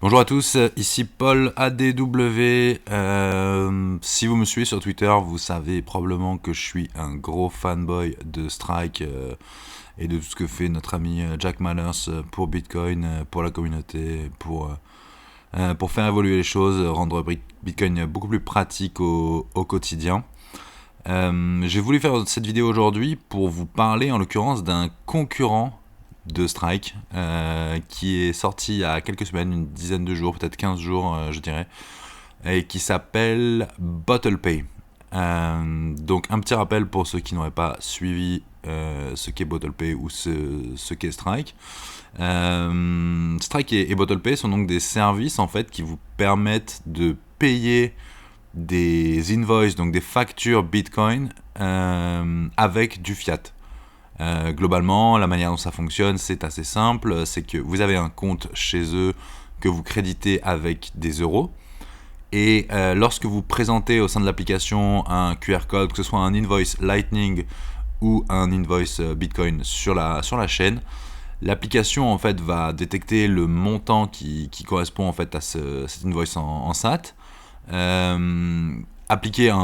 Bonjour à tous, ici Paul ADW. Si vous me suivez sur Twitter, vous savez probablement que je suis un gros fanboy de Strike et de tout ce que fait notre ami Jack Mallers pour Bitcoin, pour la communauté, pour faire évoluer les choses, rendre Bitcoin beaucoup plus pratique au quotidien. J'ai voulu faire cette vidéo aujourd'hui pour vous parler en l'occurrence d'un concurrent de Strike qui est sorti il y a quelques semaines, une dizaine de jours, peut-être 15 jours je dirais, et qui s'appelle BottlePay. Donc un petit rappel pour ceux qui n'auraient pas suivi ce qu'est BottlePay ou ce qu'est Strike. Strike et BottlePay sont donc des services en fait qui vous permettent de payer des invoices, donc des factures Bitcoin avec du fiat. Globalement, la manière dont ça fonctionne, c'est assez simple. C'est que vous avez un compte chez eux que vous créditez avec des euros. Et lorsque vous présentez au sein de l'application un QR code, que ce soit un invoice Lightning ou un invoice Bitcoin sur la chaîne, l'application en fait va détecter le montant qui correspond en fait à cette invoice en SAT, appliquer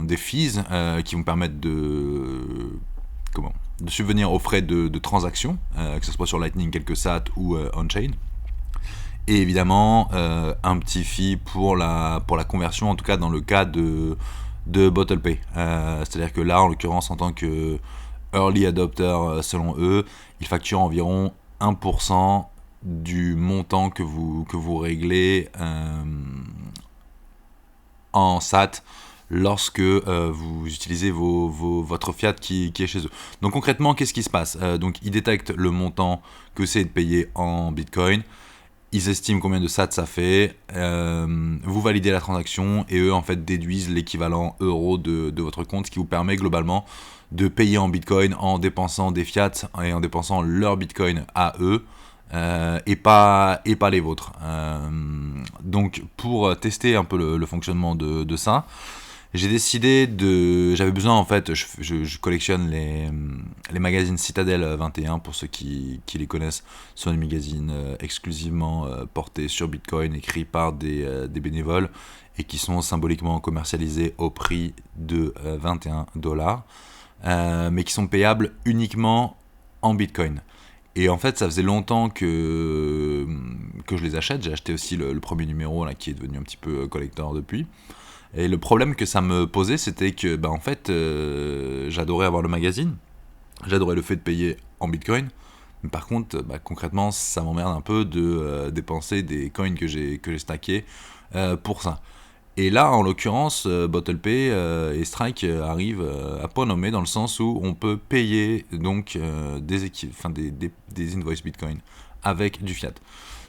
des fees qui vont permettre de subvenir aux frais de transaction, que ce soit sur Lightning, quelques SAT ou on-chain. Et évidemment, un petit fee pour la conversion, en tout cas dans le cas de BottlePay. C'est-à-dire que là, en l'occurrence, en tant que early adopter, selon eux, ils facturent environ 1% du montant que vous réglez en SAT lorsque vous utilisez votre fiat qui est chez eux. Donc concrètement, qu'est-ce qui se passe? Donc ils détectent le montant que c'est de payer en Bitcoin, ils estiment combien de SAT ça fait, vous validez la transaction et eux en fait déduisent l'équivalent euro de votre compte, ce qui vous permet globalement de payer en Bitcoin en dépensant des fiat et en dépensant leur Bitcoin à eux. Et pas les vôtres. Donc pour tester un peu le fonctionnement de ça, j'avais besoin en fait, je collectionne les magazines Citadel 21 pour ceux qui les connaissent. Ce sont des magazines exclusivement portés sur Bitcoin, écrits par des bénévoles et qui sont symboliquement commercialisés au prix de 21 $, mais qui sont payables uniquement en Bitcoin. Et en fait, ça faisait longtemps que je les achète. J'ai acheté aussi le premier numéro là, qui est devenu un petit peu collector depuis. Et le problème que ça me posait, c'était que, en fait, j'adorais avoir le magazine, j'adorais le fait de payer en Bitcoin, mais par contre, concrètement, ça m'emmerde un peu de dépenser des coins que j'ai stackés pour ça. Et là, en l'occurrence, BottlePay et Strike arrivent à point nommé dans le sens où on peut payer donc des invoices Bitcoin avec du fiat.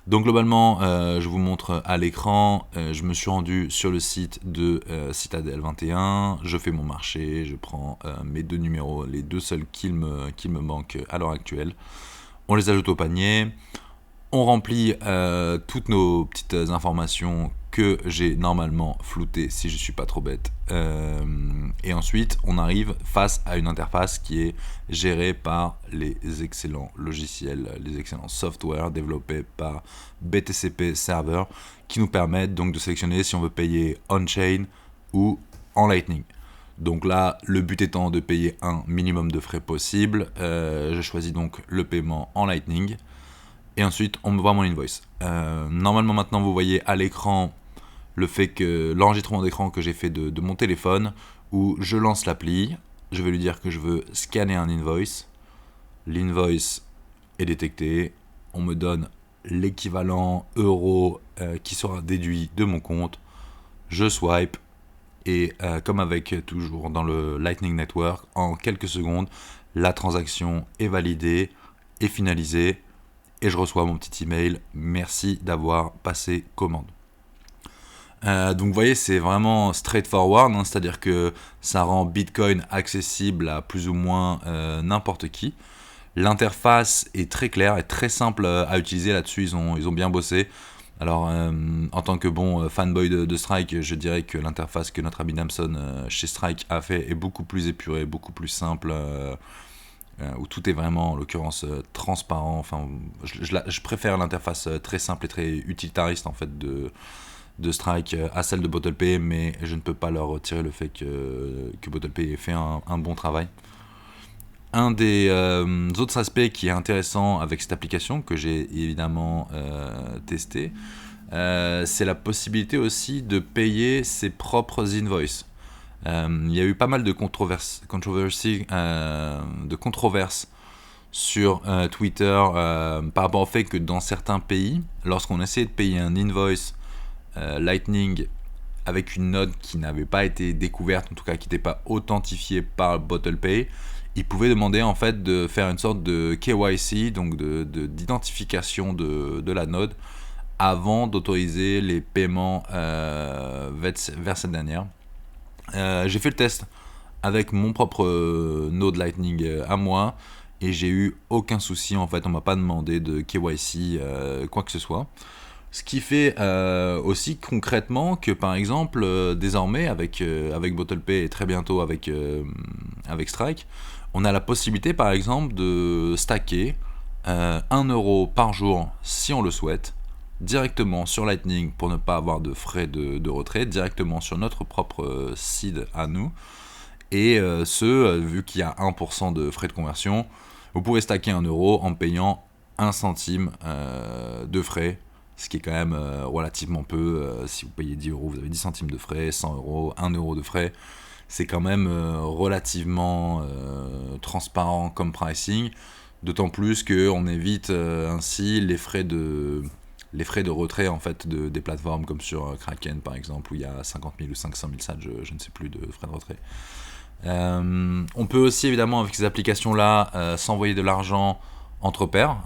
Donc globalement, je vous montre à l'écran, je me suis rendu sur le site de Citadel 21, je fais mon marché, je prends mes deux numéros, les deux seuls qu'il me manquent à l'heure actuelle, on les ajoute au panier, on remplit toutes nos petites informations que j'ai normalement floutées si je suis pas trop bête. Et ensuite, on arrive face à une interface qui est gérée par les excellents logiciels, les excellents softwares développés par BTCP Server qui nous permettent donc de sélectionner si on veut payer on-chain ou en Lightning. Donc là, le but étant de payer un minimum de frais possible, je choisis donc le paiement en Lightning. Et ensuite, on me voit mon invoice. Normalement, maintenant, vous voyez à l'écran le fait que l'enregistrement d'écran que j'ai fait de mon téléphone, où je lance l'appli, je vais lui dire que je veux scanner un invoice. L'invoice est détecté. On me donne l'équivalent euro qui sera déduit de mon compte. Je swipe. Et comme avec toujours dans le Lightning Network, en quelques secondes, la transaction est validée et finalisée. Et je reçois mon petit email, merci d'avoir passé commande. Donc vous voyez, c'est vraiment straightforward, hein, c'est-à-dire que ça rend Bitcoin accessible à plus ou moins n'importe qui. L'interface est très claire et très simple à utiliser là-dessus, ils ont bien bossé. Alors en tant que bon fanboy de Strike, je dirais que l'interface que notre ami Damson chez Strike a fait est beaucoup plus épurée, beaucoup plus simple. où tout est vraiment, en l'occurrence, transparent. Enfin, je préfère l'interface très simple et très utilitariste en fait de Strike à celle de BottlePay, mais je ne peux pas leur retirer le fait que BottlePay ait fait un bon travail. Un des autres aspects qui est intéressant avec cette application, que j'ai évidemment testé, c'est la possibilité aussi de payer ses propres invoices. Il y a eu pas mal de controverses sur Twitter par rapport au fait que dans certains pays, lorsqu'on essayait de payer un invoice Lightning avec une node qui n'avait pas été découverte, en tout cas qui n'était pas authentifiée par BottlePay, ils pouvaient demander en fait de faire une sorte de KYC, donc d'identification de la node, avant d'autoriser les paiements vers cette dernière. J'ai fait le test avec mon propre node Lightning à moi, et j'ai eu aucun souci en fait, on m'a pas demandé de KYC quoi que ce soit. Ce qui fait aussi concrètement que par exemple désormais avec BottlePay et très bientôt avec Strike, on a la possibilité par exemple de stacker 1€ par jour si on le souhaite, directement sur Lightning pour ne pas avoir de frais de retrait, directement sur notre propre seed à nous. Et vu qu'il y a 1% de frais de conversion, vous pouvez stacker 1€ en payant 1 centime de frais, ce qui est quand même relativement peu. Si vous payez 10€, vous avez 10 centimes de frais, 100€, 1€ de frais. C'est quand même relativement transparent comme pricing, d'autant plus qu'on évite ainsi les frais de retrait en fait des plateformes comme sur Kraken par exemple, où il y a 50 000 ou 500 000 sats, je ne sais plus, de frais de retrait. On peut aussi évidemment avec ces applications là s'envoyer de l'argent entre pairs,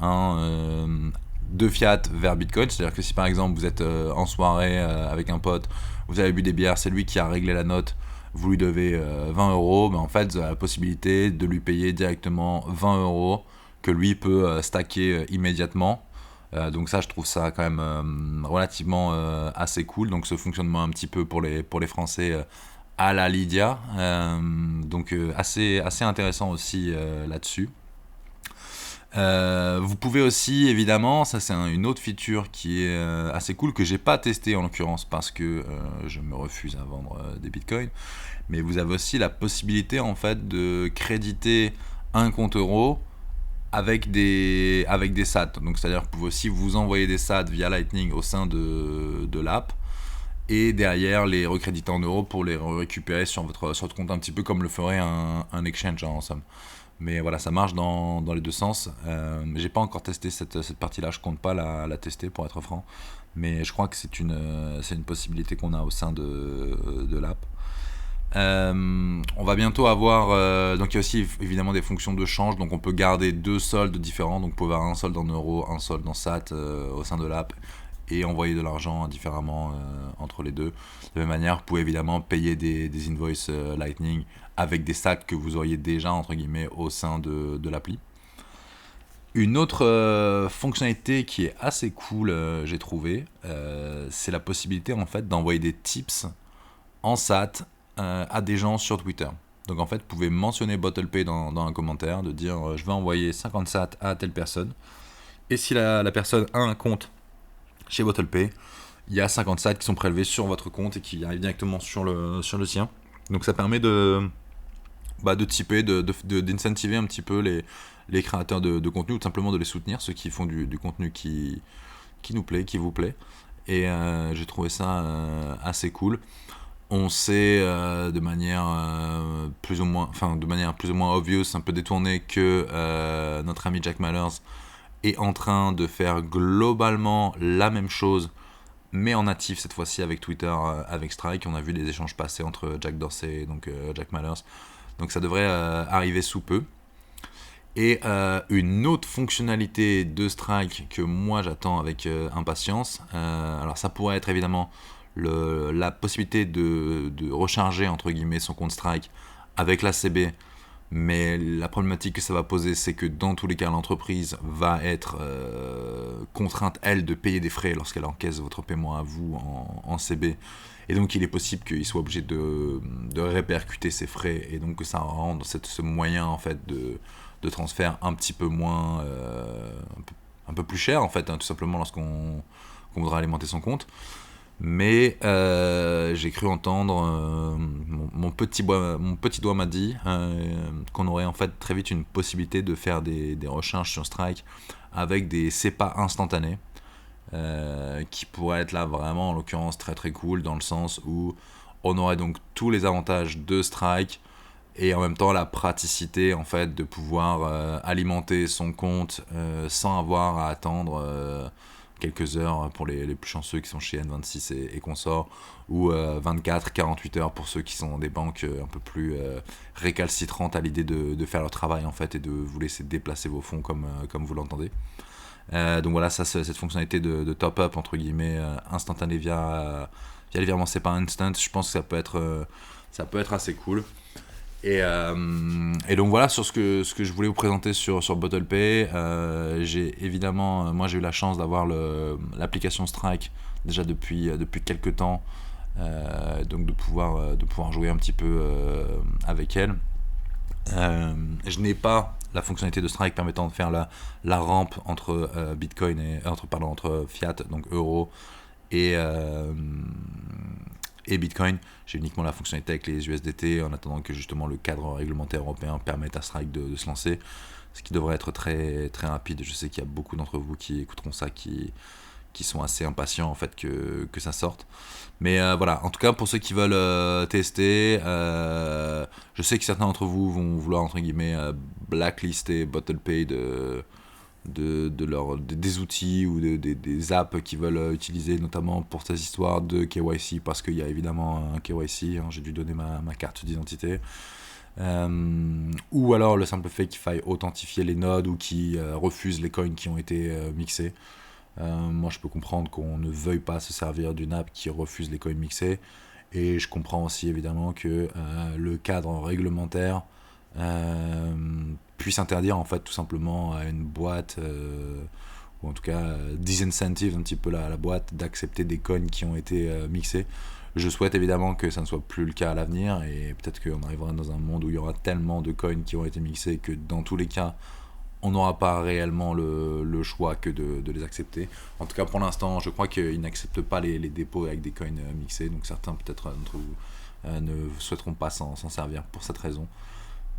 de fiat vers Bitcoin. C'est à dire que si par exemple vous êtes en soirée avec un pote, vous avez bu des bières, c'est lui qui a réglé la note, vous lui devez 20€, en fait vous avez la possibilité de lui payer directement 20€ que lui peut stacker immédiatement. Donc ça, je trouve ça quand même relativement assez cool. Donc ce fonctionnement un petit peu pour les Français à la Lydia. Donc assez intéressant aussi là-dessus. Vous pouvez aussi, évidemment, ça c'est une autre feature qui est assez cool, que j'ai pas testé en l'occurrence parce que je me refuse à vendre des bitcoins. Mais vous avez aussi la possibilité en fait de créditer un compte euro avec des sats. Donc c'est-à-dire que vous pouvez aussi vous envoyer des sats via Lightning au sein de l'app, et derrière les recréditer en euros pour les récupérer sur votre compte, un petit peu comme le ferait un exchange en somme. Mais voilà, ça marche dans les deux sens. J'ai pas encore testé cette partie-là, je compte pas la tester pour être franc. Mais je crois que c'est une possibilité qu'on a au sein de l'app. On va bientôt avoir donc il y a aussi évidemment des fonctions de change, donc on peut garder deux soldes différents, donc vous pouvez avoir un solde en euros, un solde en sat au sein de l'app, et envoyer de l'argent différemment entre les deux. De la même manière, vous pouvez évidemment payer des invoices Lightning avec des sats que vous auriez déjà entre guillemets au sein de l'appli. Une autre fonctionnalité qui est assez cool, j'ai trouvé, c'est la possibilité en fait d'envoyer des tips en sat à des gens sur Twitter. Donc en fait, vous pouvez mentionner BottlePay dans un commentaire, de dire je vais envoyer 50 sats à telle personne. Et si la personne a un compte chez BottlePay, il y a 50 sats qui sont prélevés sur votre compte et qui arrivent directement sur le sien. Donc ça permet de typer, d'incentiver un petit peu les créateurs de contenu, ou tout simplement de les soutenir, ceux qui font du contenu qui nous plaît, qui vous plaît. Et j'ai trouvé ça assez cool. On sait de manière plus ou moins obvious, un peu détournée, que notre ami Jack Mallers est en train de faire globalement la même chose, mais en natif cette fois-ci avec Twitter, avec Strike. On a vu des échanges passer entre Jack Dorsey et donc Jack Mallers. Donc ça devrait arriver sous peu. Et une autre fonctionnalité de Strike que moi j'attends avec impatience, alors ça pourrait être évidemment la possibilité de recharger entre guillemets son compte Strike avec l'ACB, mais la problématique que ça va poser, c'est que dans tous les cas l'entreprise va être contrainte elle de payer des frais lorsqu'elle encaisse votre paiement à vous en CB, et donc il est possible qu'il soit obligé de répercuter ces frais, et donc que ça rende ce moyen en fait de transfert un petit peu moins, un peu plus cher en fait, tout simplement lorsqu'on voudra alimenter son compte. Mais j'ai cru entendre, mon petit doigt m'a dit qu'on aurait en fait très vite une possibilité de faire des recherches sur Strike avec des CEPA instantanés, qui pourraient être là vraiment en l'occurrence très très cool, dans le sens où on aurait donc tous les avantages de Strike et en même temps la praticité en fait de pouvoir alimenter son compte sans avoir à attendre quelques heures pour les plus chanceux qui sont chez N26 et consorts, ou 24-48 heures pour ceux qui sont dans des banques un peu plus récalcitrantes à l'idée de faire leur travail en fait et de vous laisser déplacer vos fonds comme vous l'entendez. Donc voilà, ça, cette fonctionnalité de top-up entre guillemets instantané via les virements SEPA Instant, je pense que ça peut être assez cool. Et donc voilà sur ce que je voulais vous présenter sur BottlePay. J'ai évidemment, moi j'ai eu la chance d'avoir l'application Strike déjà depuis quelques temps, donc de pouvoir jouer un petit peu avec elle. Je n'ai pas la fonctionnalité de Strike permettant de faire la rampe entre Bitcoin entre fiat, donc euro, et Bitcoin. J'ai uniquement la fonctionnalité avec les USDT en attendant que justement le cadre réglementaire européen permette à Strike de se lancer, ce qui devrait être très, très rapide. Je sais qu'il y a beaucoup d'entre vous qui écouteront ça, qui sont assez impatients en fait que ça sorte. Mais voilà, en tout cas pour ceux qui veulent tester, je sais que certains d'entre vous vont vouloir entre guillemets blacklister BottlePay des outils ou des apps qu'ils veulent utiliser, notamment pour ces histoires de KYC, parce qu'il y a évidemment un KYC, j'ai dû donner ma carte d'identité, ou alors le simple fait qu'il faille authentifier les nodes ou qui refusent les coins qui ont été mixés. Moi je peux comprendre qu'on ne veuille pas se servir d'une app qui refuse les coins mixés, et je comprends aussi évidemment que le cadre réglementaire puisse interdire en fait tout simplement à une boîte, ou en tout cas disincentive un petit peu la boîte d'accepter des coins qui ont été mixés. Je souhaite évidemment que ça ne soit plus le cas à l'avenir, et peut-être qu'on arrivera dans un monde où il y aura tellement de coins qui ont été mixés que dans tous les cas on n'aura pas réellement le choix que de les accepter. En tout cas pour l'instant je crois qu'ils n'acceptent pas les dépôts avec des coins mixés, donc certains peut-être d'entre vous ne souhaiteront pas s'en servir pour cette raison.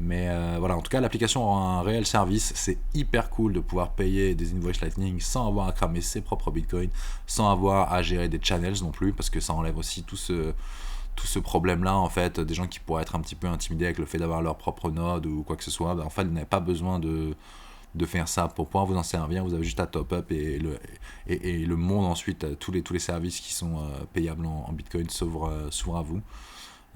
Mais voilà, en tout cas l'application aura un réel service. C'est hyper cool de pouvoir payer des invoices Lightning sans avoir à cramer ses propres bitcoins, sans avoir à gérer des channels non plus, parce que ça enlève aussi tout ce problème là en fait, des gens qui pourraient être un petit peu intimidés avec le fait d'avoir leur propre node ou quoi que ce soit. En fait vous n'avez pas besoin de faire ça pour pouvoir vous en servir. Vous avez juste à top up et le monde ensuite, tous les services qui sont payables en bitcoin s'ouvrent à vous.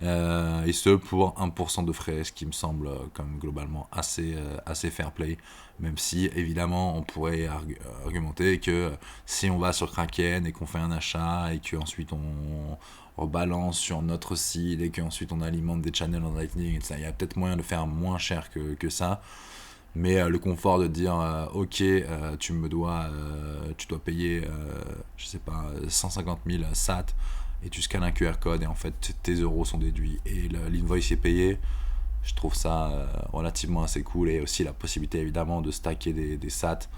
Et ce pour 1% de frais, ce qui me semble comme globalement assez fair play, même si évidemment on pourrait argumenter que si on va sur Kraken et qu'on fait un achat et qu'ensuite on rebalance sur notre site et qu'ensuite on alimente des channels en Lightning, il y a peut-être moyen de faire moins cher que ça. Mais le confort de dire ok, tu dois payer je sais pas 150 000 SAT, et tu scannes un QR code et en fait tes euros sont déduits et l'invoice est payé, je trouve ça relativement assez cool. Et aussi la possibilité évidemment de stacker des SAT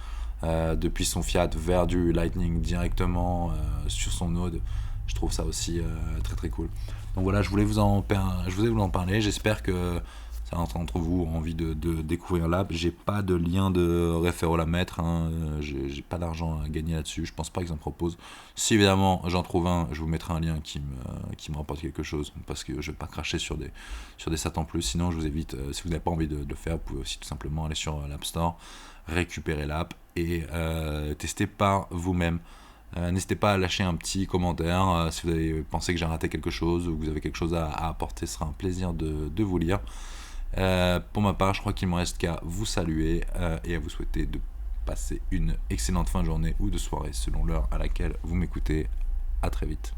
depuis son fiat vers du Lightning directement sur son node, je trouve ça aussi très très cool. Donc voilà, je voulais vous en parler. J'espère que certains d'entre vous ont envie de découvrir l'app. J'ai pas de lien de référent à mettre, j'ai pas d'argent à gagner là-dessus, je pense pas qu'ils en proposent. Si évidemment j'en trouve un, je vous mettrai un lien qui me rapporte quelque chose, parce que je vais pas cracher sur des sats en plus. Sinon je vous évite, si vous n'avez pas envie de le faire, vous pouvez aussi tout simplement aller sur l'App Store, récupérer l'app et tester par vous-même. N'hésitez pas à lâcher un petit commentaire si vous avez pensé que j'ai raté quelque chose ou que vous avez quelque chose à apporter, ce sera un plaisir de vous lire. Pour ma part, je crois qu'il ne me reste qu'à vous saluer et à vous souhaiter de passer une excellente fin de journée ou de soirée selon l'heure à laquelle vous m'écoutez. À très vite.